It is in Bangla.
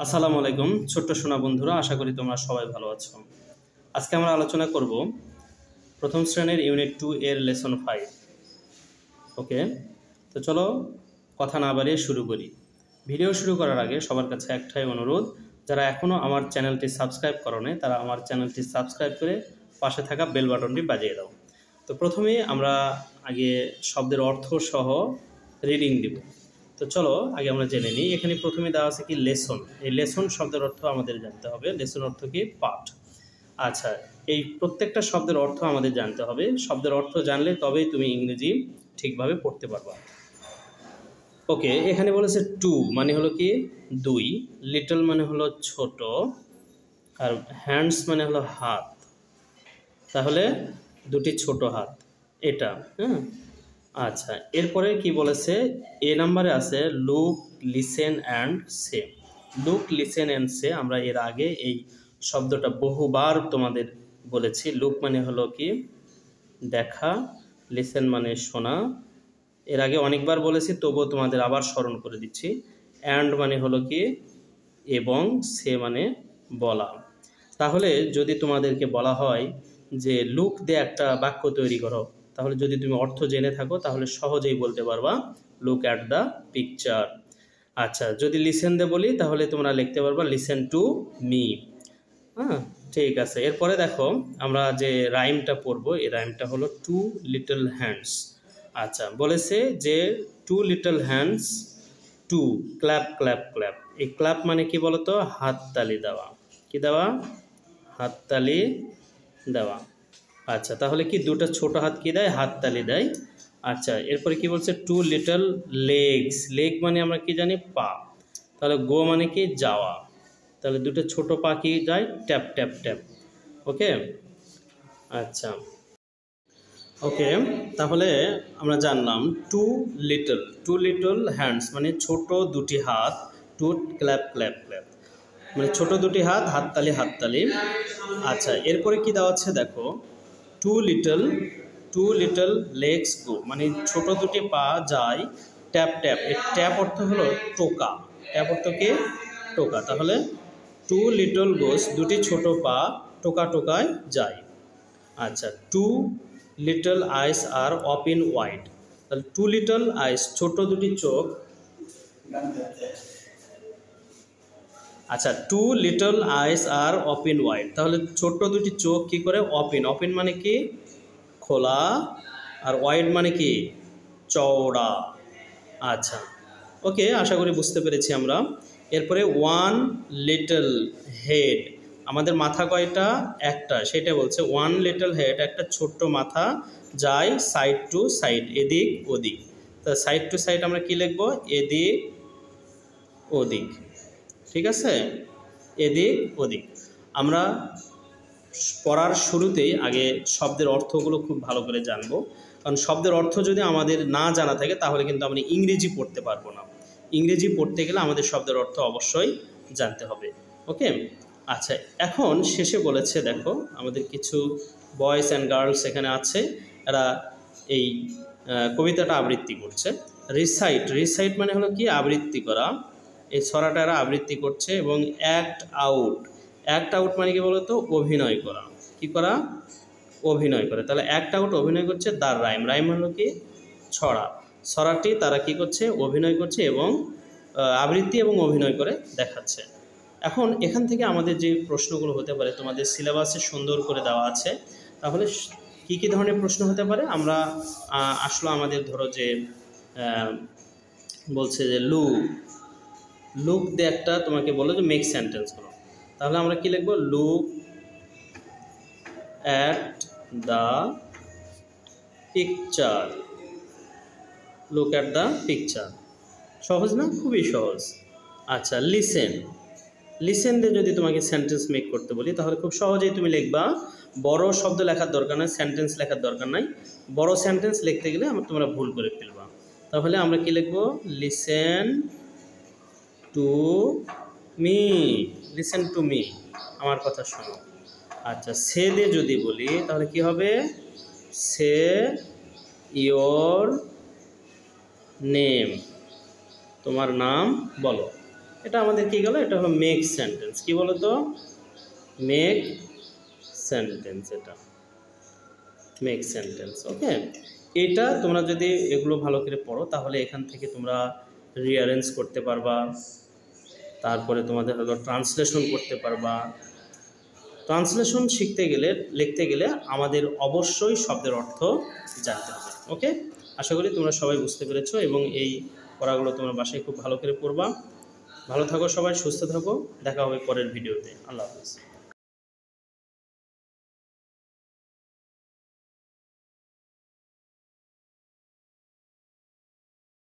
আসসালামু আলাইকুম ছোট্ট সোনা বন্ধুরা, আশা করি তোমরা সবাই ভালো আছো। আজকে আমরা আলোচনা করব প্রথম শ্রেণীর ইউনিট 2 এর লেসন 5। ওকে, তো চলো কথা না বাড়িয়ে শুরু করি। ভিডিও শুরু করার আগে সবার কাছে একটাই অনুরোধ, যারা এখনও আমার চ্যানেলটি সাবস্ক্রাইব করোনি তারা আমার চ্যানেলটি সাবস্ক্রাইব করে পাশে থাকা বেল বাটনটি বাজিয়ে দাও। তো প্রথমেই আমরা আগে শব্দের অর্থ সহ রিডিং দিব। তো চলো আগে আমরা জেনে নিই। এখানে প্রথমে দেওয়া আছে কি লেসন। এই লেসন শব্দের অর্থ আমাদের জানতে হবে। লেসন অর্থ কি? পাঠ। আচ্ছা, এই প্রত্যেকটা শব্দের অর্থ আমাদের জানতে হবে। শব্দের অর্থ জানলে তবেই তুমি ইংরেজি ঠিকভাবে পড়তে পারবা। ওকে, এখানে বলেছে টু মানে হলো কি দুই, লিটল মানে হলো ছোট, আর হ্যান্ডস মানে হলো হাত। তাহলে দুটি ছোট হাত এটা। হ্যাঁ, আচ্ছা, এরপরে কি বলেছে? এ নাম্বারে আছে look, listen and say. Look, listen and say আমরা এর আগে এই শব্দটা বহুবার তোমাদের বলেছি। লুক মানে হলো কি দেখা, লিসেন মানে শোনা। এর আগে অনেকবার বলেছি, তবুও তোমাদের আবার স্মরণ করে দিচ্ছি। অ্যান্ড মানে হলো কি এবং, সে মানে বলা। তাহলে যদি তোমাদেরকে বলা হয় যে লুক দিয়ে একটা বাক্য তৈরি করো, তাহলে যদি তুমি অর্থ জেনে থাকো তাহলে সহজেই বলতে পারবা লুক অ্যাট দ্য পিকচার। আচ্ছা, যদি লিসেন দে বলি তাহলে তোমরা লিখতে পারবা লিসেন টু মি। হ্যাঁ, ঠিক আছে। এরপরে দেখো আমরা যে রাইমটা পড়বো, এই রাইমটা হলো টু লিটল হ্যান্ডস। আচ্ছা, বলেছে যে two little hands to clap clap clap. এই ক্ল্যাপ মানে কি বলতো? হাততালি দেওয়া। কি দেওয়া? হাততালি দেওয়া। আচ্ছা, তাহলে কি দুটো ছোট হাত কি দেয়? হাততালি দেয়। আচ্ছা, এরপরে কি বলছে? Two little legs. লেগ মানে আমরা কি জানি? পা। তাহলে গো মানে কি? যাওয়া। তাহলে দুটো ছোট পা কি যায়? Tap tap tap. ওকে, আচ্ছা, ওকে, তাহলে আমরা জানলাম টু লিটল হ্যান্ডস মানে ছোট দুটি হাত, টু ক্ল্যাপ ক্ল্যাপ ক্ল্যাপ মানে ছোট দুটি হাত, হাততালি হাততালি। আচ্ছা, এরপরে কি দেওয়া আছে দেখো, টু লিটল লেগস গো মানে ছোট দুটি পা যায় ট্যাপ ট্যাপ। এর ট্যাপ অর্থ হলো টোকা। ট্যাপ অর্থ কি? টোকা। তাহলে টু লিটল গোস দুটি ছোট পা টোকা টোকায় যায়। আচ্ছা, টু লিটল আইস আর ওপেন ওয়াইড। তাহলে টু লিটল আইস ছোট দুটি চোখ। আচ্ছা, টু লিটল আইস আর ওপেন ওয়াইড। তাহলে ছোট্ট দুটি চোখ কি করে? ওপেন। ওপেন মানে কি? খোলা। আর ওয়াইড মানে কি? চওড়া। আচ্ছা, ওকে, আশা করি বুঝতে পেরেছি আমরা। এরপরে ওয়ান লিটল হেড, আমাদের মাথা কয়টা? একটা, সেটা বলছে ওয়ান লিটল হেড একটা ছোট্ট মাথা যায় সাইড টু সাইড, এদিক ওদিক। তা সাইড টু সাইড আমরা কি লিখবো? এদিক ওদিক। ঠিক আছে, এদিক ওদিক। আমরা পড়ার শুরুতেই আগে শব্দের অর্থগুলো খুব ভালো করে জানবো, কারণ শব্দের অর্থ যদি আমাদের না জানা থাকে তাহলে কিন্তু আমরা ইংরেজি পড়তে পারবো না। ইংরেজি পড়তে গেলে আমাদের শব্দের অর্থ অবশ্যই জানতে হবে। ওকে, আচ্ছা, এখন শেষে বলেছে দেখো আমাদের কিছু বয়েজ অ্যান্ড গার্লস এখানে আছে, এরা এই কবিতাটা আবৃত্তি করছে। রিসাইট মানে হলো কি? আবৃত্তি করা। এই ছড়াটা এরা আবৃত্তি করছে। এবং অ্যাক্ট আউট মানে কি বলতো? অভিনয় করা। কি করা? অভিনয় করে। তাহলে অ্যাক্ট আউট অভিনয় করছে। দ্য রাইম হলো কি? ছড়াটি তারা কি করছে? অভিনয় করছে এবং আবৃত্তি এবং অভিনয় করে দেখাচ্ছে। এখন এখান থেকে আমাদের যে প্রশ্নগুলো হতে পারে তোমাদের সিলেবাসে সুন্দর করে দেওয়া আছে। তাহলে কি কি ধরনের প্রশ্ন হতে পারে? আমরা আসলে আমাদের ধরো যে বলছে যে লুক দিয়ে একটা তোমাকে বলো যে মেক সেন্টেন্স করো। তাহলে আমরা কি লিখবো? Look at the picture. Look at the picture. সহজ না? খুবই সহজ। আচ্ছা, লিসেন দিয়ে যদি তোমাকে সেন্টেন্স মেক করতে বলি তাহলে খুব সহজেই তুমি লিখবা। বড় শব্দ লেখার দরকার নাই, সেন্টেন্স লেখার দরকার নাই। বড় সেন্টেন্স লিখতে গেলে তোমরা ভুল করে ফেলবা। তাহলে আমরা কি লিখবো? Listen to me. Listen to me, আমার কথা শোনো। আচ্ছা, সে দিয়ে যদি বলি তাহলে কি হবে? সে ইয়োর নেম, তোমার নাম বলো। এটা আমাদের কি গেল, এটা হলো মেক সেন্টেন্স। কি বলো তো, মেক সেন্টেন্স, এটা মেক সেন্টেন্স। ওকে, এটা তোমরা যদি এগুলো ভালো করে পড়ো তাহলে এখান থেকে তোমরা রিঅ্যারেঞ্জ করতে পারবা, তারপরে তোমাদের হলো ট্রান্সলেশন করতে পারবা। ট্রান্সলেশন শিখতে গেলে, লিখতে গেলে আমাদের অবশ্যই শব্দের অর্থ জানতে হবে। ওকে, আশা করি তোমরা সবাই বুঝতে পেরেছো এবং এই পড়াগুলো তোমরা বাসায় খুব ভালো করে পড়বা। ভালো থাকো সবাই, সুস্থ থাকো, দেখা হবে পরের ভিডিওতে। আল্লাহ হাফেজ।